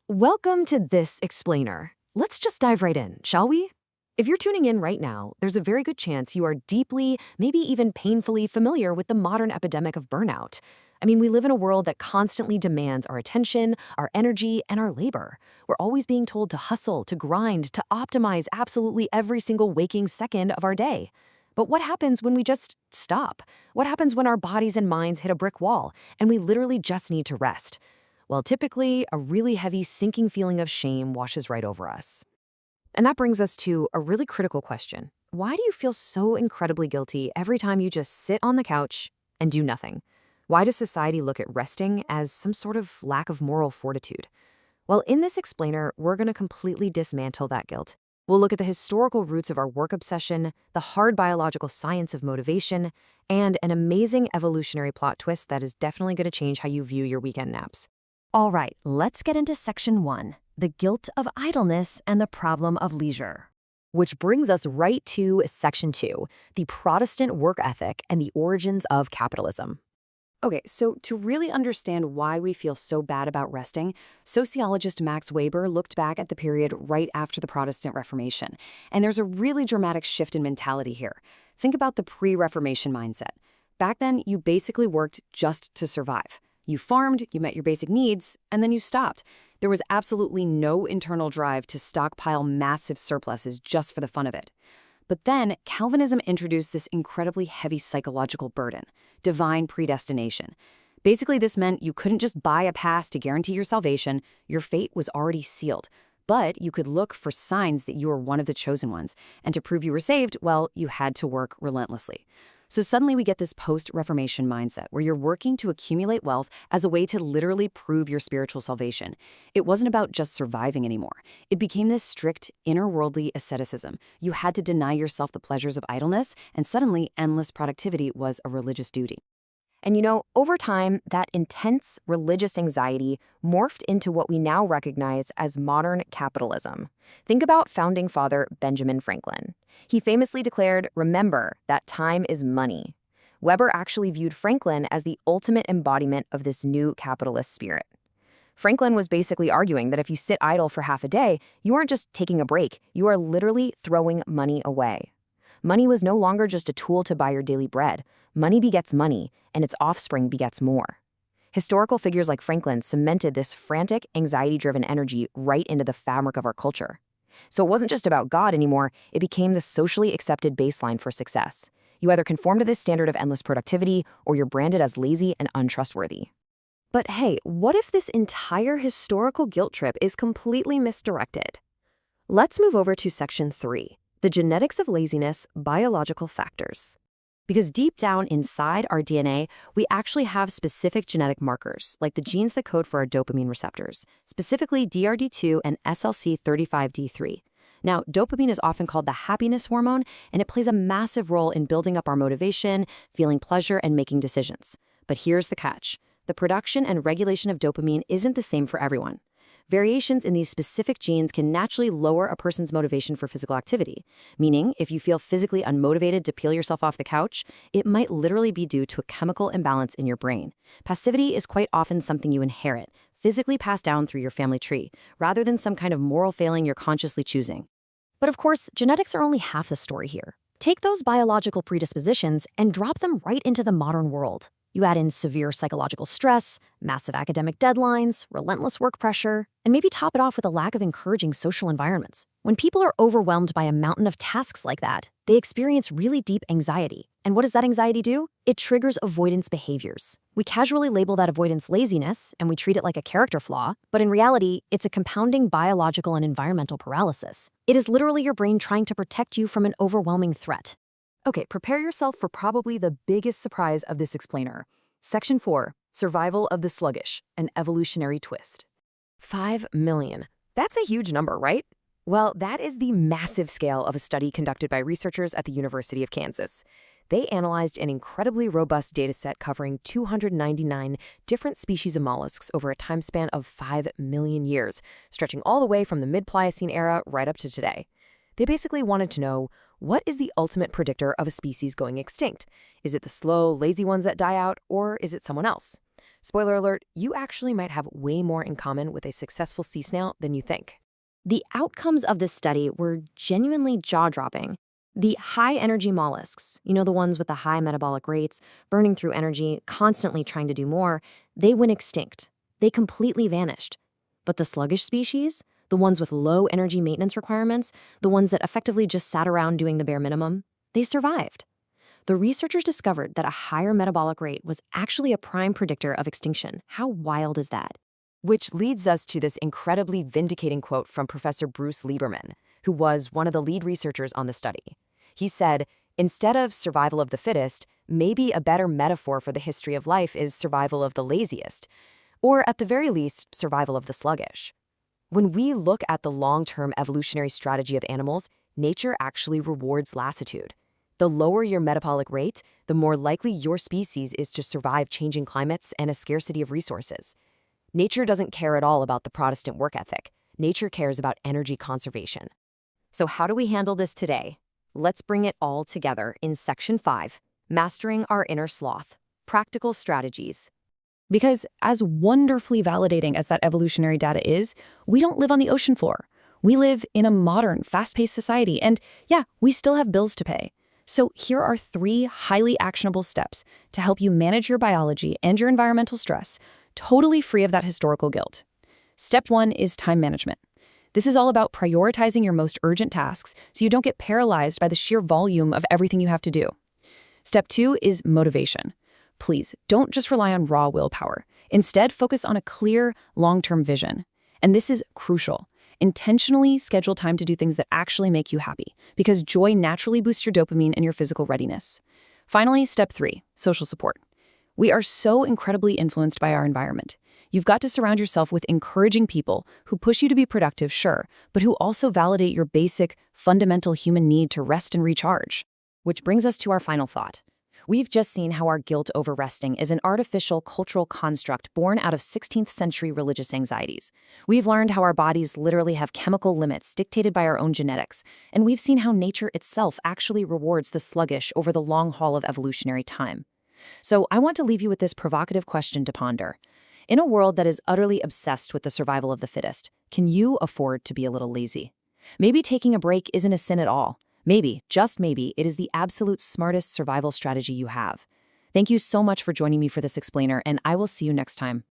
Welcome to this explainer. Let's just dive right in, shall we? If you're tuning in right now, there's a very good chance you are deeply, maybe even painfully familiar with the modern epidemic of burnout. We live in a world that constantly demands our attention, our energy, and our labor. We're always being told to hustle, to grind, to optimize absolutely every single waking second of our day. But what happens when we just stop? What happens when our bodies and minds hit a brick wall and we literally just need to rest? Well, typically, a really heavy, sinking feeling of shame washes right over us. And that brings us to a really critical question. Why do you feel so incredibly guilty every time you just sit on the couch and do nothing? Why does society look at resting as some sort of lack of moral fortitude? Well, in this explainer, we're going to completely dismantle that guilt. We'll look at the historical roots of our work obsession, the hard biological science of motivation, and an amazing evolutionary plot twist that is definitely going to change how you view your weekend naps. All right, let's get into section 1, the guilt of idleness and the problem of leisure. Which brings us right to section 2, the Protestant work ethic and the origins of capitalism. Okay, so to really understand why we feel so bad about resting, sociologist Max Weber looked back at the period right after the Protestant Reformation. And there's a really dramatic shift in mentality here. Think about the pre-Reformation mindset. Back then, you basically worked just to survive. You farmed, you met your basic needs, and then you stopped. There was absolutely no internal drive to stockpile massive surpluses just for the fun of it. But then Calvinism introduced this incredibly heavy psychological burden, divine predestination. Basically, this meant you couldn't just buy a pass to guarantee your salvation. Your fate was already sealed. But you could look for signs that you were one of the chosen ones. And to prove you were saved, well, you had to work relentlessly. So suddenly we get this post-Reformation mindset where you're working to accumulate wealth as a way to literally prove your spiritual salvation. It wasn't about just surviving anymore. It became this strict, inner-worldly asceticism. You had to deny yourself the pleasures of idleness, and suddenly endless productivity was a religious duty. And over time, that intense religious anxiety morphed into what we now recognize as modern capitalism. Think about founding father Benjamin Franklin. He famously declared, "Remember that time is money." Weber actually viewed Franklin as the ultimate embodiment of this new capitalist spirit. Franklin was basically arguing that if you sit idle for half a day, you aren't just taking a break, you are literally throwing money away. Money was no longer just a tool to buy your daily bread. Money begets money, and its offspring begets more. Historical figures like Franklin cemented this frantic, anxiety-driven energy right into the fabric of our culture. So it wasn't just about God anymore, it became the socially accepted baseline for success. You either conform to this standard of endless productivity, or you're branded as lazy and untrustworthy. But hey, what if this entire historical guilt trip is completely misdirected? Let's move over to section 3. The genetics of laziness, biological factors. Because deep down inside our DNA, we actually have specific genetic markers, like the genes that code for our dopamine receptors, specifically DRD2 and SLC35D3. Now, dopamine is often called the happiness hormone, and it plays a massive role in building up our motivation, feeling pleasure, and making decisions. But here's the catch. The production and regulation of dopamine isn't the same for everyone. Variations in these specific genes can naturally lower a person's motivation for physical activity, meaning if you feel physically unmotivated to peel yourself off the couch, it might literally be due to a chemical imbalance in your brain. Passivity is quite often something you inherit, physically passed down through your family tree, rather than some kind of moral failing you're consciously choosing. But of course, genetics are only half the story here. Take those biological predispositions and drop them right into the modern world. You add in severe psychological stress, massive academic deadlines, relentless work pressure, and maybe top it off with a lack of encouraging social environments. When people are overwhelmed by a mountain of tasks like that, they experience really deep anxiety. And what does that anxiety do? It triggers avoidance behaviors. We casually label that avoidance laziness, and we treat it like a character flaw, but in reality, it's a compounding biological and environmental paralysis. It is literally your brain trying to protect you from an overwhelming threat. Okay, prepare yourself for probably the biggest surprise of this explainer. Section 4, Survival of the Sluggish, an Evolutionary Twist. 5 million. That's a huge number, right? Well, that is the massive scale of a study conducted by researchers at the University of Kansas. They analyzed an incredibly robust dataset covering 299 different species of mollusks over a time span of 5 million years, stretching all the way from the mid-Pliocene era right up to today. They basically wanted to know, what is the ultimate predictor of a species going extinct? Is it the slow, lazy ones that die out, or is it someone else? Spoiler alert, you actually might have way more in common with a successful sea snail than you think. The outcomes of this study were genuinely jaw-dropping. The high-energy mollusks, the ones with the high metabolic rates, burning through energy, constantly trying to do more, they went extinct. They completely vanished. But the sluggish species, the ones with low energy maintenance requirements, the ones that effectively just sat around doing the bare minimum, they survived. The researchers discovered that a higher metabolic rate was actually a prime predictor of extinction. How wild is that? Which leads us to this incredibly vindicating quote from Professor Bruce Lieberman, who was one of the lead researchers on the study. He said, "Instead of survival of the fittest, maybe a better metaphor for the history of life is survival of the laziest, or at the very least, survival of the sluggish." When we look at the long-term evolutionary strategy of animals, nature actually rewards lassitude. The lower your metabolic rate, the more likely your species is to survive changing climates and a scarcity of resources. Nature doesn't care at all about the Protestant work ethic. Nature cares about energy conservation. So how do we handle this today? Let's bring it all together in Section 5, Mastering Our Inner Sloth, Practical Strategies. Because as wonderfully validating as that evolutionary data is, we don't live on the ocean floor. We live in a modern, fast-paced society, and yeah, we still have bills to pay. So here are 3 highly actionable steps to help you manage your biology and your environmental stress, totally free of that historical guilt. Step 1 is time management. This is all about prioritizing your most urgent tasks so you don't get paralyzed by the sheer volume of everything you have to do. Step 2 is motivation. Please, don't just rely on raw willpower. Instead, focus on a clear, long-term vision. And this is crucial. Intentionally schedule time to do things that actually make you happy, because joy naturally boosts your dopamine and your physical readiness. Finally, step 3, social support. We are so incredibly influenced by our environment. You've got to surround yourself with encouraging people who push you to be productive, sure, but who also validate your basic, fundamental human need to rest and recharge. Which brings us to our final thought. We've just seen how our guilt over resting is an artificial cultural construct born out of 16th century religious anxieties. We've learned how our bodies literally have chemical limits dictated by our own genetics, and we've seen how nature itself actually rewards the sluggish over the long haul of evolutionary time. So I want to leave you with this provocative question to ponder. In a world that is utterly obsessed with the survival of the fittest, can you afford to be a little lazy? Maybe taking a break isn't a sin at all. Maybe, just maybe, it is the absolute smartest survival strategy you have. Thank you so much for joining me for this explainer, and I will see you next time.